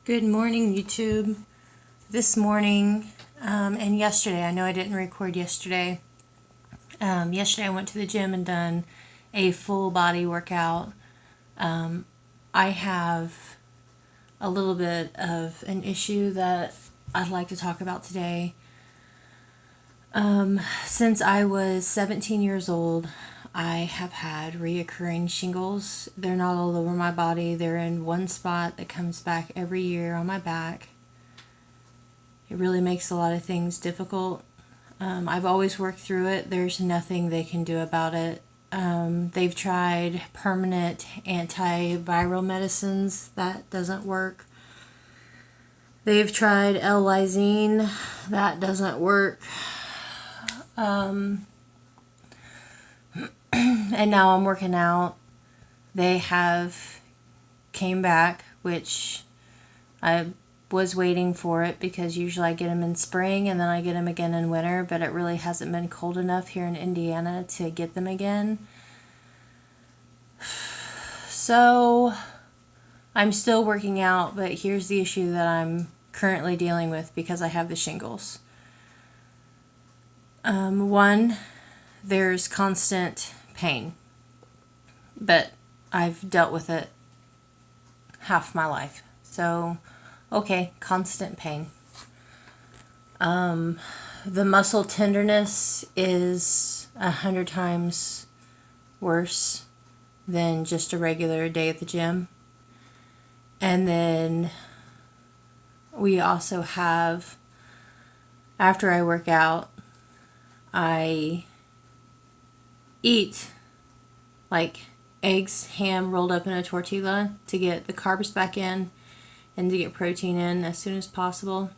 Good morning, YouTube. This morning and yesterday, I know I didn't record yesterday. Yesterday I went to the gym and done a full body workout. I have a little bit of an issue that I'd like to talk about today. Since I was 17 years old, I have had reoccurring shingles. They're not all over my body. They're in one spot that comes back every year on my back. It really makes a lot of things difficult. I've always worked through it. There's nothing they can do about it. They've tried permanent antiviral medicines. That doesn't work. They've tried L-lysine. That doesn't work. And now I'm working out. They have came back, which I was waiting for it because usually I get them in spring and then I get them again in winter, but it really hasn't been cold enough here in Indiana to get them again. So I'm still working out, but here's the issue that I'm currently dealing with because I have the shingles. One, there's constant pain, but I've dealt with it half my life. So, okay, constant pain. The muscle tenderness is 100 times worse than just a regular day at the gym. And then we also have, after I work out, I eat like eggs, ham rolled up in a tortilla to get the carbs back in and to get protein in as soon as possible.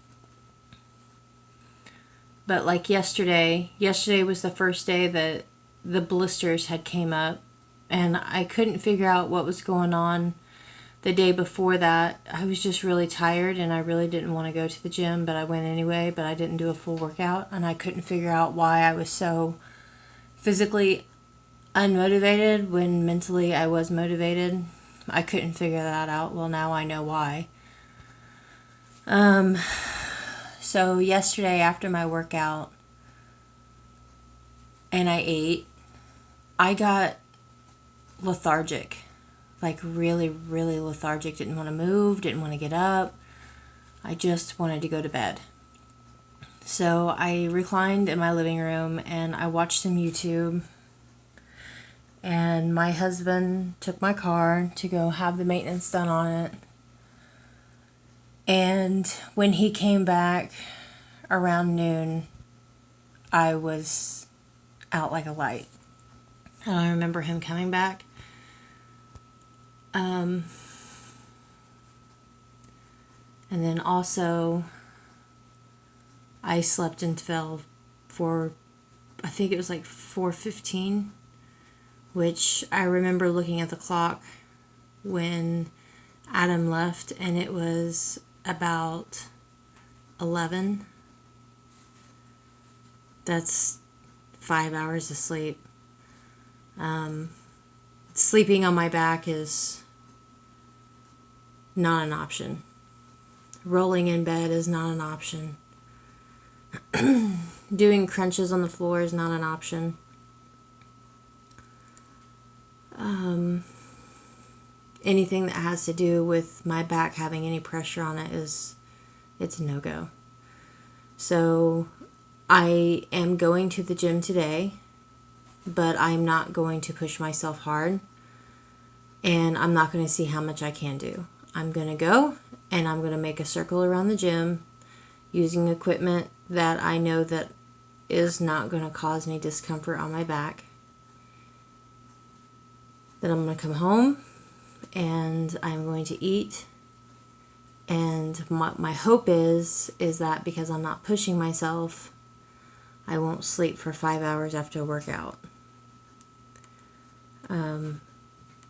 But like yesterday was the first day that the blisters had came up and I couldn't figure out what was going on. The day before that, I was just really tired and I really didn't want to go to the gym, but I went anyway, but I didn't do a full workout and I couldn't figure out why I was so physically unmotivated when mentally I was motivated. I couldn't figure that out. Well, now I know why. So yesterday after my workout and I ate, I got lethargic. Like really, really lethargic. Didn't want to move, didn't want to get up. I just wanted to go to bed. So I reclined in my living room and I watched some YouTube. And my husband took my car to go have the maintenance done on it. And when he came back around noon, I was out like a light. And I remember him coming back. And then also, I slept until I think it was like 4:15, which I remember looking at the clock when Adam left, and it was about 11. That's 5 hours of sleep. Sleeping on my back is not an option. Rolling in bed is not an option. Doing crunches on the floor is not an option. Anything that has to do with my back having any pressure on it it's a no-go. So I am going to the gym today, but I'm not going to push myself hard, and I'm not going to see how much I can do. I'm going to go and I'm going to make a circle around the gym using equipment that I know that is not going to cause any discomfort on my back. Then I'm going to come home and I'm going to eat. And my hope is that because I'm not pushing myself, I won't sleep for 5 hours after a workout.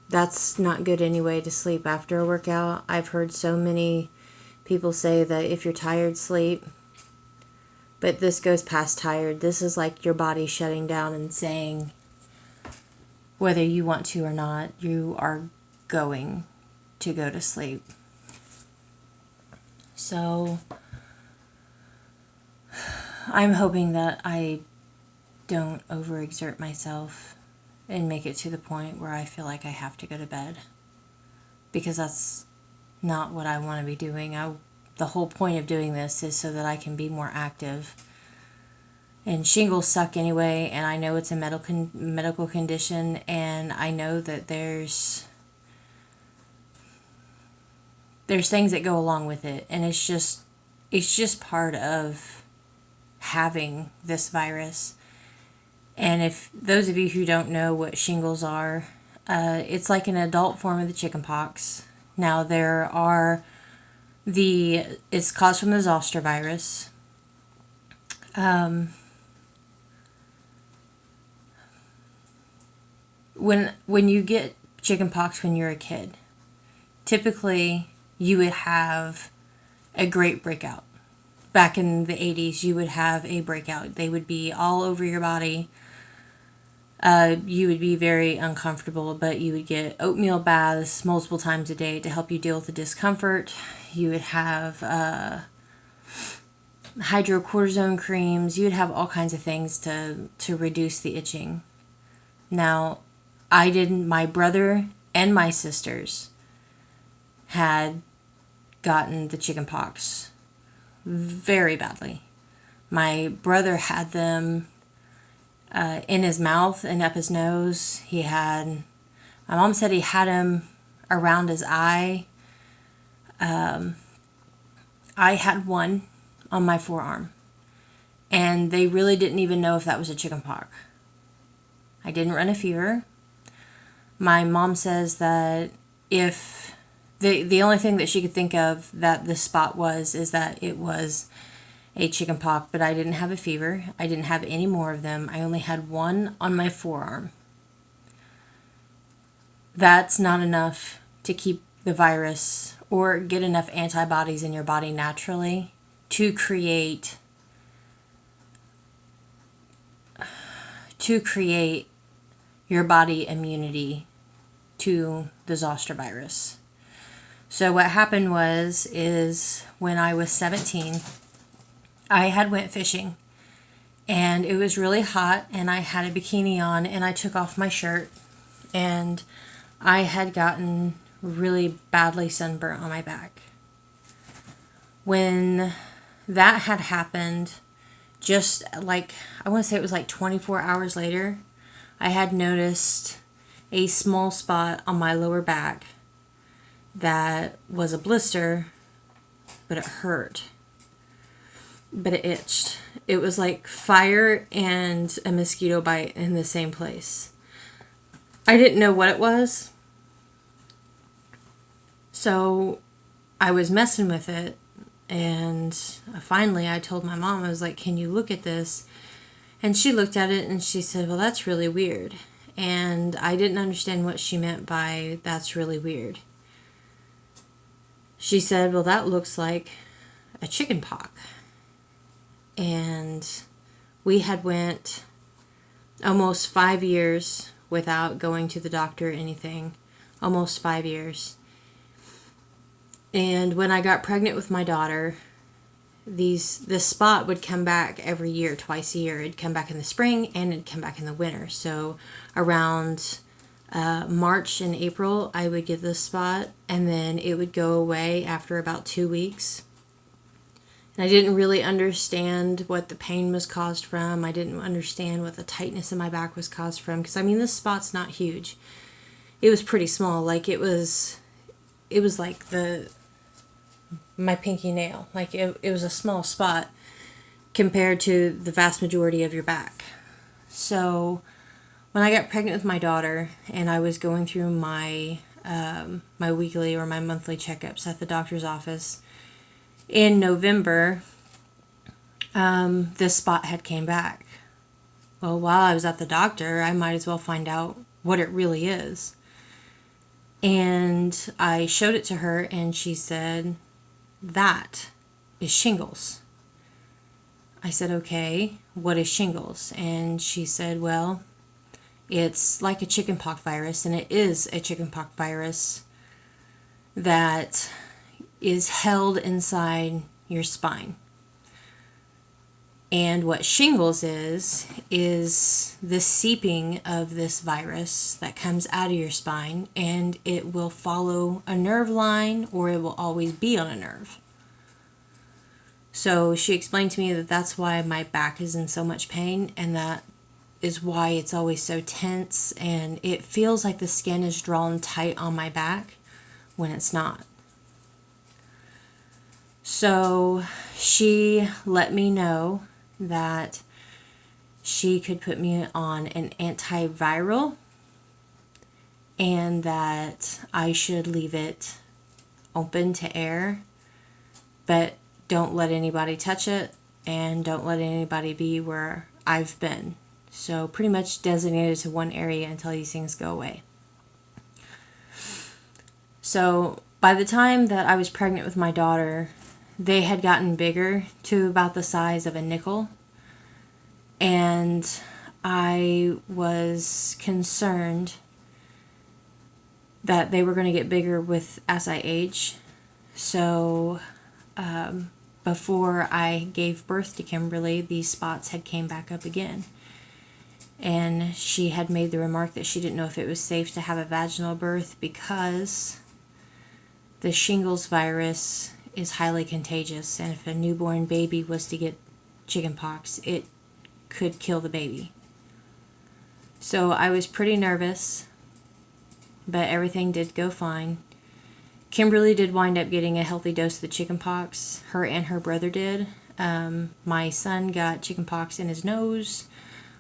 That's not good anyway to sleep after a workout. I've heard so many people say that if you're tired, sleep. But this goes past tired. This is like your body shutting down and saying, whether you want to or not, you are going to go to sleep. So I'm hoping that I don't overexert myself and make it to the point where I feel like I have to go to bed, because that's not what I want to be doing. The whole point of doing this is so that I can be more active. And shingles suck anyway, and I know it's a medical condition, and I know that there's things that go along with it, and it's just part of having this virus. And if those of you who don't know what shingles are, it's like an adult form of the chickenpox. Now it's caused from the Zoster virus. When you get chickenpox when you're a kid, typically you would have a great breakout. Back in the 80s, you would have a breakout. They would be all over your body. You would be very uncomfortable, but you would get oatmeal baths multiple times a day to help you deal with the discomfort. You would have hydrocortisone creams. You would have all kinds of things to reduce the itching. Now, my brother and my sisters had gotten the chickenpox very badly. My brother had them in his mouth and up his nose. My mom said he had him around his eye. I had one on my forearm, and they really didn't even know if that was a chickenpox. I didn't run a fever. My mom says that if the only thing that she could think of that the spot is that it was a chickenpox, but I didn't have a fever. I didn't have any more of them. I only had one on my forearm. That's not enough to keep the virus or get enough antibodies in your body naturally to create your body immunity to the Zoster virus. So what happened is when I was 17, I had went fishing, and it was really hot, and I had a bikini on, and I took off my shirt, and I had gotten really badly sunburnt on my back. When that had happened, just like, I want to say it was like 24 hours later, I had noticed a small spot on my lower back that was a blister, but it hurt. But it itched. It was like fire and a mosquito bite in the same place. I didn't know what it was, so I was messing with it, and finally I told my mom, I was like, can you look at this? And she looked at it and she said, well, that's really weird. And I didn't understand what she meant by that's really weird. She said, well, that looks like a chicken pox. And we had went almost 5 years without going to the doctor or anything. Almost 5 years. And when I got pregnant with my daughter, this spot would come back every year, twice a year. It'd come back in the spring and it'd come back in the winter. So around March and April, I would get this spot, and then it would go away after about 2 weeks. And I didn't really understand what the pain was caused from. I didn't understand what the tightness in my back was caused from. Because, I mean, this spot's not huge. It was pretty small. Like, it was like my pinky nail. Like, it was a small spot compared to the vast majority of your back. So when I got pregnant with my daughter and I was going through my weekly or my monthly checkups at the doctor's office, in November, this spot had came back. Well, while I was at the doctor, I might as well find out what it really is. And I showed it to her, and she said, that is shingles. I said, okay, what is shingles? And she said, well, it's like a chickenpox virus, and it is a chickenpox virus that is held inside your spine. And what shingles is the seeping of this virus that comes out of your spine, and it will follow a nerve line or it will always be on a nerve. So she explained to me that that's why my back is in so much pain, and that is why it's always so tense, and it feels like the skin is drawn tight on my back when it's not. So she let me know that she could put me on an antiviral and that I should leave it open to air, but don't let anybody touch it and don't let anybody be where I've been. So pretty much designated to one area until these things go away. So by the time that I was pregnant with my daughter, they had gotten bigger to about the size of a nickel. And I was concerned that they were going to get bigger as I age. So before I gave birth to Kimberly, these spots had came back up again. And she had made the remark that she didn't know if it was safe to have a vaginal birth because the shingles virus is highly contagious, and if a newborn baby was to get chickenpox, it could kill the baby. So I was pretty nervous, but everything did go fine. Kimberly did wind up getting a healthy dose of the chickenpox. Her and her brother did. My son got chickenpox in his nose,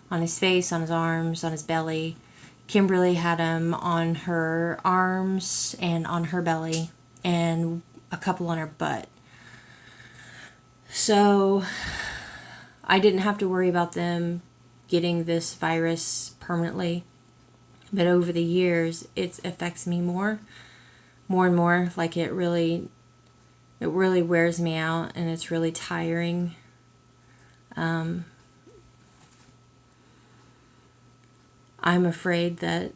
on his face, on his arms, on his belly. Kimberly had him on her arms and on her belly, and a couple on her butt. So I didn't have to worry about them getting this virus permanently. But over the years, it affects me more and more. Like it really wears me out, and it's really tiring. I'm afraid that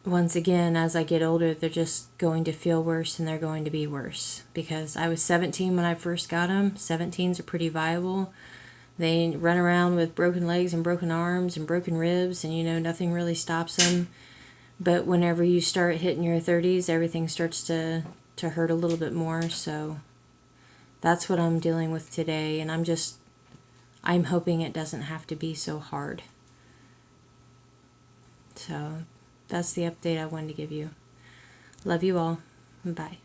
once again, as I get older, they're just going to feel worse and they're going to be worse. Because I was 17 when I first got them. 17s are pretty viable. They run around with broken legs and broken arms and broken ribs, and nothing really stops them. But whenever you start hitting your 30s, everything starts to hurt a little bit more. So that's what I'm dealing with today, and I'm hoping it doesn't have to be so hard. So that's the update I wanted to give you. Love you all. Bye.